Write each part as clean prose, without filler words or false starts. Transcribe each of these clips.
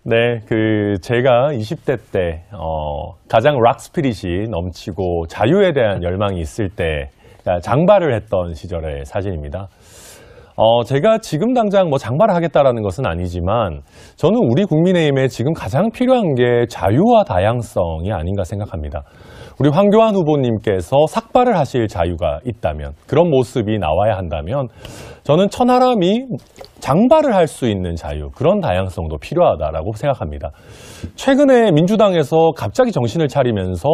네, 제가 20대 때, 가장 락 스피릿이 넘치고 자유에 대한 열망이 있을 때, 장발을 했던 시절의 사진입니다. 제가 지금 당장 뭐 장발을 하겠다라는 것은 아니지만, 저는 우리 국민의힘에 지금 가장 필요한 게 자유와 다양성이 아닌가 생각합니다. 우리 황교안 후보님께서 삭발을 하실 자유가 있다면, 그런 모습이 나와야 한다면, 저는 천하람이 장발을 할 수 있는 자유, 그런 다양성도 필요하다라고 생각합니다. 최근에 민주당에서 갑자기 정신을 차리면서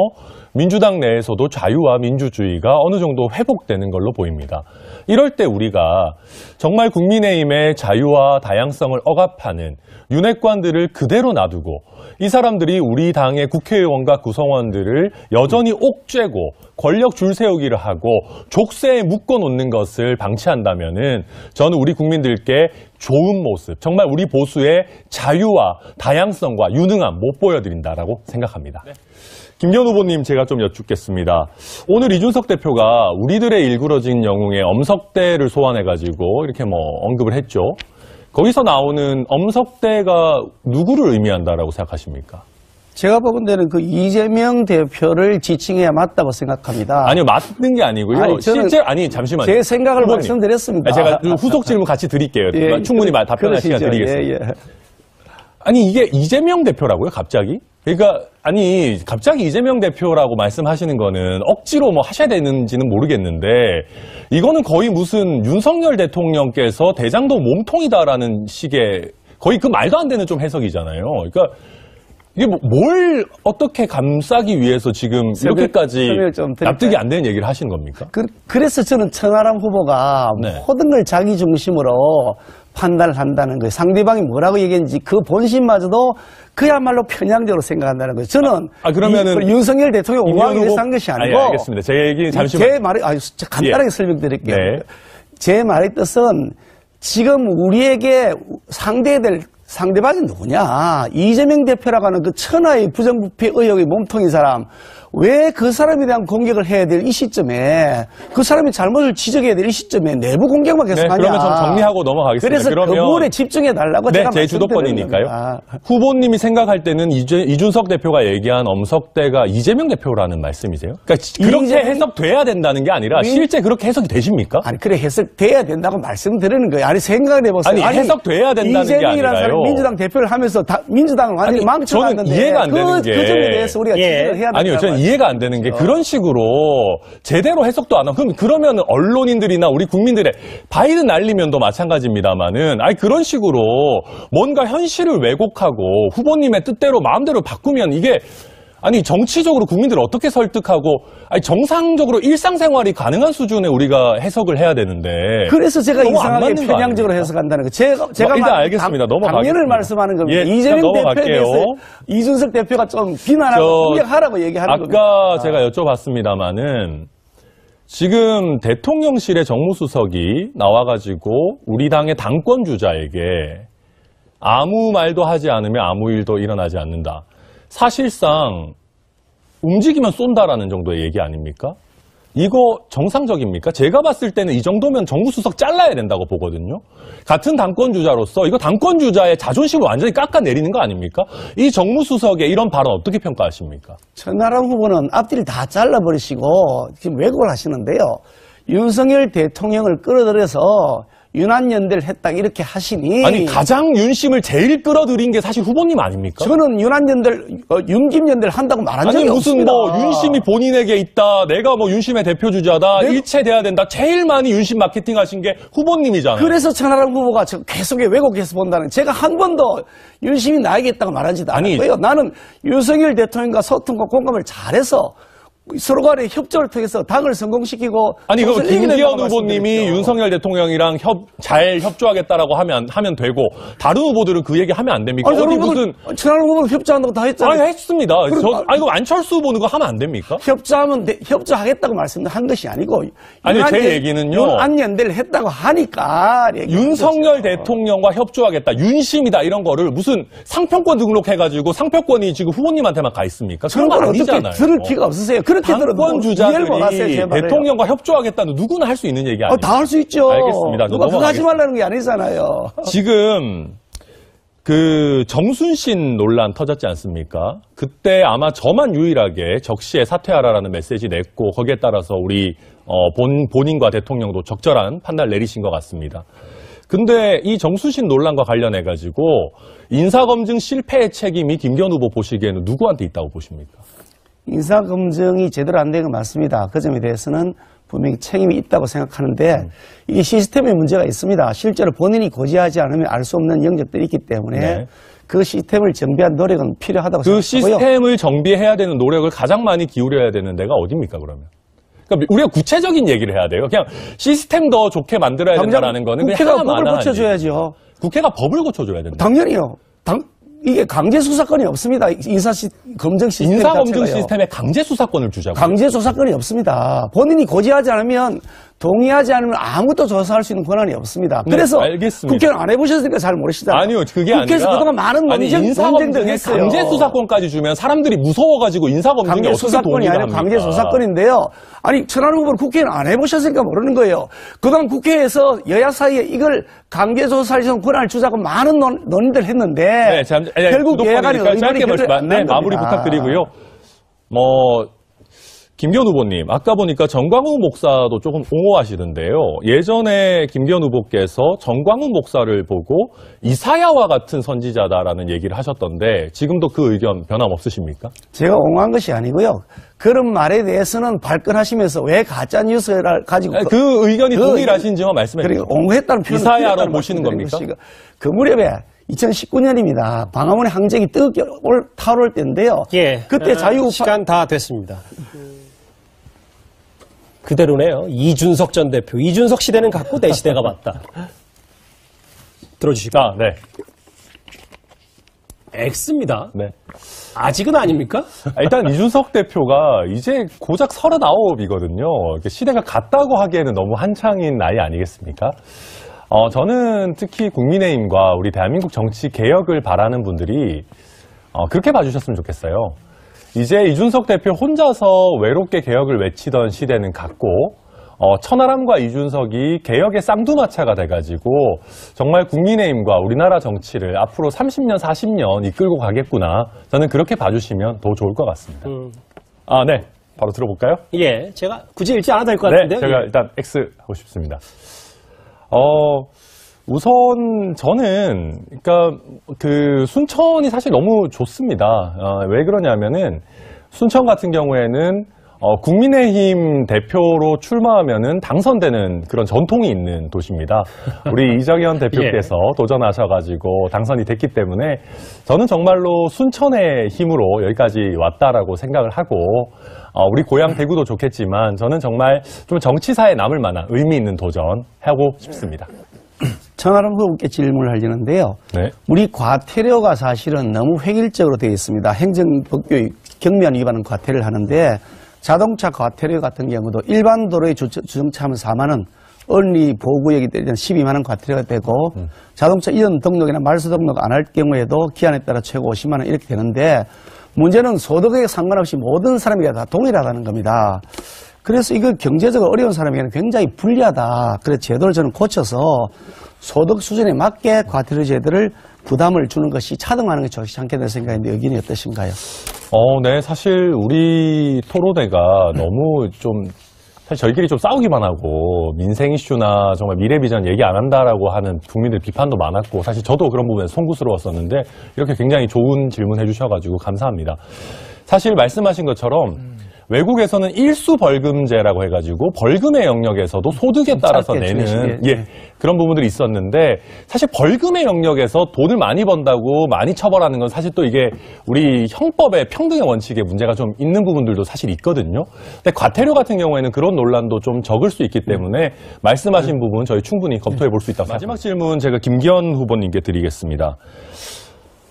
민주당 내에서도 자유와 민주주의가 어느 정도 회복되는 걸로 보입니다. 이럴 때 우리가 정말 국민의힘의 자유와 다양성을 억압하는 윤핵관들을 그대로 놔두고 이 사람들이 우리 당의 국회의원과 구성원들을 여전히 옥죄고 권력 줄세우기를 하고 족쇄에 묶어놓는 것을 방치한다면은 저는 우리 국민들께 좋은 모습, 정말 우리 보수의 자유와 다양성과 유능함 못 보여드린다라고 생각합니다. 네. 김기현 후보님 제가 좀 여쭙겠습니다. 오늘 이준석 대표가 우리들의 일그러진 영웅의 엄석대를 소환해가지고 이렇게 언급을 했죠. 거기서 나오는 엄석대가 누구를 의미한다라고 생각하십니까? 제가 보건대는 이재명 대표를 지칭해야 맞다고 생각합니다. 아니요, 맞는 게 아니고요. 잠시만요. 제 생각을 후보님. 말씀드렸습니다. 제가 후속 질문 같이 드릴게요. 예, 충분히 답변할 시간 드리겠습니다. 예. 아니, 이게 이재명 대표라고요, 갑자기? 그러니까, 갑자기 이재명 대표라고 말씀하시는 거는 억지로 하셔야 되는지는 모르겠는데, 이거는 거의 무슨 윤석열 대통령께서 대장동 몸통이다라는 식의, 거의 그 말도 안 되는 좀 해석이잖아요. 그러니까, 이게 뭘 어떻게 감싸기 위해서 지금 이렇게까지 납득이 안 되는 얘기를 하시는 겁니까? 그래서 저는 천하람 후보가 모든 걸 자기 중심으로 판단을 한다는 거예요. 상대방이 뭐라고 얘기했는지 그 본심마저도 그야말로 편향적으로 생각한다는 거예요. 저는 그러면은 윤석열 대통령 옹호하기 위해서 한 것이 아니고. 알겠습니다. 제 얘기 잠시만. 제 말이 간단하게 설명드릴게요. 네. 제 말의 뜻은 지금 우리에게 상대방이 누구냐? 이재명 대표라고 하는 그 천하의 부정부패 의혹의 몸통인 사람, 왜 그 사람에 대한 공격을 해야 될 이 시점에, 그 사람의 잘못을 지적해야 될 이 시점에 내부 공격만 계속하냐? 그러면 좀 정리하고 넘어가겠습니다. 그래서 그 부분에 집중해달라고 제가 제 주도권이니까요. 후보님이 생각할 때는 이준석 대표가 얘기한 엄석대가 이재명 대표라는 말씀이세요? 그러니까 그렇게 해석돼야 된다는 게 아니라 실제 그렇게 해석이 되십니까? 아니, 그래 해석돼야 된다고 말씀드리는 거예요. 해생각을 해보세요. 해석돼야 된다는 게 아니라요. 사람이 민주당 대표를 하면서 민주당을 완전히 망쳐놨는데 저는 이해가 안 되는 게 그 점에 대해서 우리가 지적을 해야 된다. 아니요, 저는 이해가 안 되는 게 그런 식으로 제대로 해석도 안 하고 그러면 언론인들이나 우리 국민들의 바이든 날리면도 마찬가지입니다만은 그런 식으로 뭔가 현실을 왜곡하고 후보님의 뜻대로 마음대로 바꾸면 이게 정치적으로 국민들을 어떻게 설득하고, 정상적으로 일상생활이 가능한 수준에 우리가 해석을 해야 되는데. 그래서 제가 이상하게 편향적으로 해석한다는 거. 제가 일단 알겠습니다. 넘어가겠습니다. 당연을 말씀하는 겁니다. 예, 이재명 대표에 대해서 이준석 대표가 좀 비난하고 공격하라고 얘기하는 겁니다. 아까 제가 여쭤봤습니다마는 지금 대통령실의 정무수석이 나와가지고 우리 당의 당권 주자에게 아무 말도 하지 않으면 아무 일도 일어나지 않는다. 사실상 움직이면 쏜다라는 정도의 얘기 아닙니까? 이거 정상적입니까? 제가 봤을 때는 이 정도면 정무수석 잘라야 된다고 보거든요. 같은 당권주자로서 이거 당권주자의 자존심을 완전히 깎아내리는 거 아닙니까? 이 정무수석의 이런 발언 어떻게 평가하십니까? 천하람 후보는 앞뒤를 다 잘라버리시고 지금 왜곡을 하시는데요. 윤석열 대통령을 끌어들여서 윤한연대를 했다 이렇게 하시니 가장 윤심을 제일 끌어들인 게 사실 후보님 아닙니까? 저는 윤김연대를 한다고 말한 적이 없습니다. 무슨 윤심이 본인에게 있다. 내가 윤심의 대표주자다. 일체돼야 된다. 제일 많이 윤심 마케팅 하신 게 후보님이잖아요. 그래서 천하람 후보가 계속 왜곡해서 본다는 제가 한 번도 윤심이 나에게 있다고 말하지도 않았고요. 나는 윤석열 대통령과 소통과 공감을 잘해서 서로 간의 협조를 통해서 당을 성공시키고 그 김기현 후보님이 윤석열 대통령이랑 잘 협조하겠다라고 하면 되고 다른 후보들은 그 얘기 하면 안 됩니까? 천하람 후보는 협조한다고 다 했잖아요. 했습니다. 이거 안철수 후보는 그거 하면 안 됩니까? 협조하겠다고 말씀한 것이 아니고 제 얘기는요. 윤한연대를 했다고 하니까 윤석열 대통령과 협조하겠다. 윤심이다 이런 거를 무슨 상표권 등록해가지고 상표권이 지금 후보님한테만 가 있습니까? 그런 건 어떻게 들을 기가 없으세요. 당권 주자들이 대통령과 협조하겠다는 누구나 할 수 있는 얘기 아니에요? 다 할 수 있죠. 알겠습니다. 누가 그거 하지 말라는 게 아니잖아요. 지금 그 정순신 논란 터졌지 않습니까? 그때 아마 저만 유일하게 적시에 사퇴하라라는 메시지 냈고 거기에 따라서 우리 본인과 대통령도 적절한 판단을 내리신 것 같습니다. 근데 이 정순신 논란과 관련해가지고 인사검증 실패의 책임이 김기현 후보 보시기에는 누구한테 있다고 보십니까? 인사검증이 제대로 안 된 건 맞습니다. 그 점에 대해서는 분명히 책임이 있다고 생각하는데 이 시스템에 문제가 있습니다. 실제로 본인이 고지하지 않으면 알 수 없는 영역들이 있기 때문에 네. 그 시스템을 정비한 노력은 필요하다고 그 생각하고요. 시스템을 정비해야 되는 노력을 가장 많이 기울여야 되는 데가 어딥니까, 그러면? 그러니까 우리가 구체적인 얘기를 해야 돼요. 그냥 시스템 더 좋게 만들어야 된다는 거는 그냥 국회가 하나만 법을 하나 고쳐줘야죠. 국회가 법을 고쳐줘야 된다. 당연히요. 이게 강제 수사권이 없습니다. 검증 시스템 인사검증 자체가요. 시스템에 강제 수사권을 주자고. 강제 조사권이 없습니다. 본인이 고지하지 않으면 동의하지 않으면 아무것도 조사할 수 있는 권한이 없습니다. 네, 그래서 알겠습니다. 국회는 안 해보셨으니까 잘 모르시잖아요. 아니요, 그게 국회에서 아니라 그동안 많은 논쟁들을 인사검증에 했어요. 강제 수사권까지 주면 사람들이 무서워가지고 인사검증에 강제 어떻게 수사권이 동의를 아니라 합니까? 강제 조사권인데요. 아니 천안 후보는 국회는 안 해보셨으니까 모르는 거예요. 그동안 국회에서 여야 사이에 이걸 강제 조사할 수 있는 권한을 주자고 많은 논의를 했는데 네, 결국 여야 간의 의견이 짧게 결정이 안 난 마무리 겁니다. 부탁드리고요. 김기현 후보님, 아까 보니까 정광훈 목사도 조금 옹호하시던데요. 예전에 김기현 후보께서 정광훈 목사를 보고 이사야와 같은 선지자다라는 얘기를 하셨던데 지금도 그 의견 변함없으십니까? 제가 옹호한 것이 아니고요. 그런 말에 대해서는 발끈하시면서 왜 가짜뉴스를 가지고 그 의견이 동일하신지만 말씀해 주세요. 그리고 옹호했다는 표현을 이사야로 보시는 겁니까? 그 무렵에 2019년입니다. 광화문의 항쟁이 뜨겁게 타오를 때인데요. 예. 그때 자유우파 시간 다 됐습니다. 그대로네요. 이준석 전 대표. 이준석 시대는 갔고 내 시대가 왔다. 들어주시고. 네. X입니다. 네. 아직은 아닙니까? 일단 이준석 대표가 이제 고작 39이거든요. 시대가 같다고 하기에는 너무 한창인 나이 아니겠습니까? 저는 특히 국민의힘과 우리 대한민국 정치 개혁을 바라는 분들이 그렇게 봐주셨으면 좋겠어요. 이제 이준석 대표 혼자서 외롭게 개혁을 외치던 시대는 갔고 천하람과 이준석이 개혁의 쌍두마차가 돼가지고 정말 국민의힘과 우리나라 정치를 앞으로 30년, 40년 이끌고 가겠구나. 저는 그렇게 봐주시면 더 좋을 것 같습니다. 네. 바로 들어볼까요? 예. 제가 굳이 읽지 않아도 될 것 네. 같은데요. 제가 예. 일단 X 하고 싶습니다. 우선 저는 그러니까 그 순천이 사실 너무 좋습니다. 왜 그러냐면은 순천 같은 경우에는 국민의힘 대표로 출마하면은 당선되는 그런 전통이 있는 도시입니다. 우리 이정현 대표께서 도전하셔가지고 당선이 됐기 때문에 저는 정말로 순천의 힘으로 여기까지 왔다라고 생각을 하고 우리 고향 대구도 좋겠지만 저는 정말 좀 정치사에 남을 만한 의미 있는 도전하고 싶습니다. 천하람 후보께 질문을 하려는데요. 네. 우리 과태료가 사실은 너무 획일적으로 되어 있습니다. 행정법규의 경미한 위반은 과태료를 하는데 자동차 과태료 같은 경우도 일반 도로에 주정차하면 4만 원, 언리 보호구역이 되면 12만 원 과태료가 되고 자동차 이전 등록이나 말소 등록 안 할 경우에도 기한에 따라 최고 50만 원 이렇게 되는데 문제는 소득에 상관없이 모든 사람이 다 동일하다는 겁니다. 그래서 이거 경제적으로 어려운 사람에게는 굉장히 불리하다. 그래서 제도를 저는 고쳐서 소득 수준에 맞게 과태료 제도를 부담을 주는 것이 차등하는 게 좋지 않겠다는 생각인데 의견이 어떠신가요? 네. 사실 우리 토론회가 너무 좀 사실 저희끼리 좀 싸우기만 하고 민생 이슈나 정말 미래 비전 얘기 안 한다라고 하는 국민들 비판도 많았고 사실 저도 그런 부분에 송구스러웠었는데 이렇게 굉장히 좋은 질문 해주셔가지고 감사합니다. 사실 말씀하신 것처럼 외국에서는 일수 벌금제라고 해가지고 벌금의 영역에서도 소득에 따라서 내는 그런 부분들이 있었는데 사실 벌금의 영역에서 돈을 많이 번다고 많이 처벌하는 건 사실 또 이게 우리 형법의 평등의 원칙에 문제가 좀 있는 부분들도 사실 있거든요. 근데 과태료 같은 경우에는 그런 논란도 좀 적을 수 있기 때문에 말씀하신 부분 저희 충분히 검토해 볼 수 있다고 생각합니다. 마지막 질문 제가 김기현 후보님께 드리겠습니다.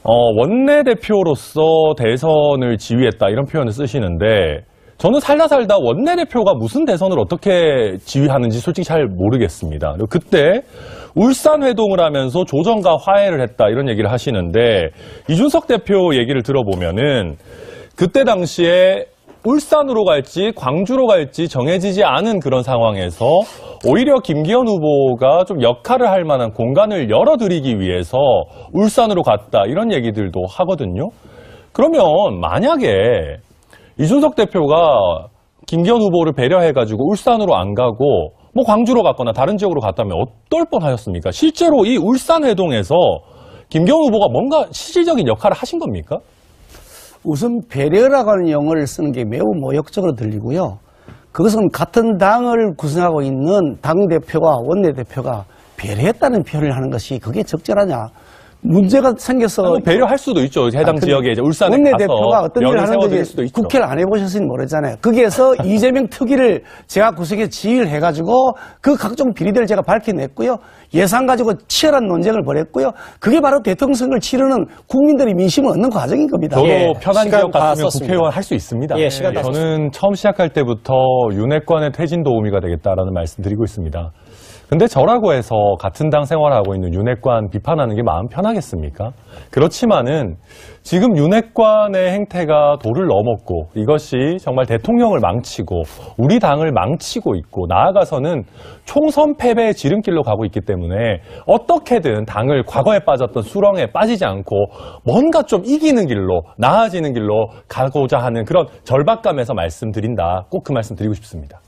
원내대표로서 대선을 지휘했다 이런 표현을 쓰시는데 저는 살다 원내대표가 무슨 대선을 어떻게 지휘하는지 솔직히 잘 모르겠습니다. 그리고 그때 울산 회동을 하면서 조정과 화해를 했다 이런 얘기를 하시는데 이준석 대표 얘기를 들어보면은 그때 당시에 울산으로 갈지 광주로 갈지 정해지지 않은 그런 상황에서 오히려 김기현 후보가 좀 역할을 할 만한 공간을 열어드리기 위해서 울산으로 갔다 이런 얘기들도 하거든요. 그러면 만약에 이준석 대표가 김기현 후보를 배려해가지고 울산으로 안 가고 뭐 광주로 갔거나 다른 지역으로 갔다면 어떨 뻔하셨습니까? 실제로 이 울산 회동에서 김기현 후보가 뭔가 실질적인 역할을 하신 겁니까? 우선 배려라고 하는 용어를 쓰는 게 매우 모욕적으로 들리고요. 그것은 같은 당을 구성하고 있는 당대표와 원내대표가 배려했다는 표현을 하는 것이 그게 적절하냐. 문제가 생겨서 배려할 수도 있죠. 해당 지역에 이제 울산에 원내대표가 가서 어떤 일을 면을 세워드릴 수도 하는지 있죠. 국회를 안 해보셨으니 모르잖아요. 거기에서 이재명 특위를 제가 구성에 지휘를 해가지고 그 각종 비리들을 제가 밝혀냈고요. 예산 가지고 치열한 논쟁을 벌였고요. 그게 바로 대통령 선거를 치르는 국민들의 민심을 얻는 과정인 겁니다. 저도 예, 편한 시간 지역 다 같으면 썼습니다. 국회의원 할 수 있습니다. 예, 시간 다 저는 처음 시작할 때부터 윤핵관의 퇴진 도우미가 되겠다라는 말씀 드리고 있습니다. 근데 저라고 해서 같은 당 생활하고 있는 윤핵관 비판하는 게 마음 편하겠습니까? 그렇지만은 지금 윤핵관의 행태가 도를 넘었고 이것이 정말 대통령을 망치고 우리 당을 망치고 있고 나아가서는 총선 패배의 지름길로 가고 있기 때문에 어떻게든 당을 과거에 빠졌던 수렁에 빠지지 않고 뭔가 좀 이기는 길로 나아지는 길로 가고자 하는 그런 절박감에서 말씀드린다. 꼭 그 말씀 드리고 싶습니다.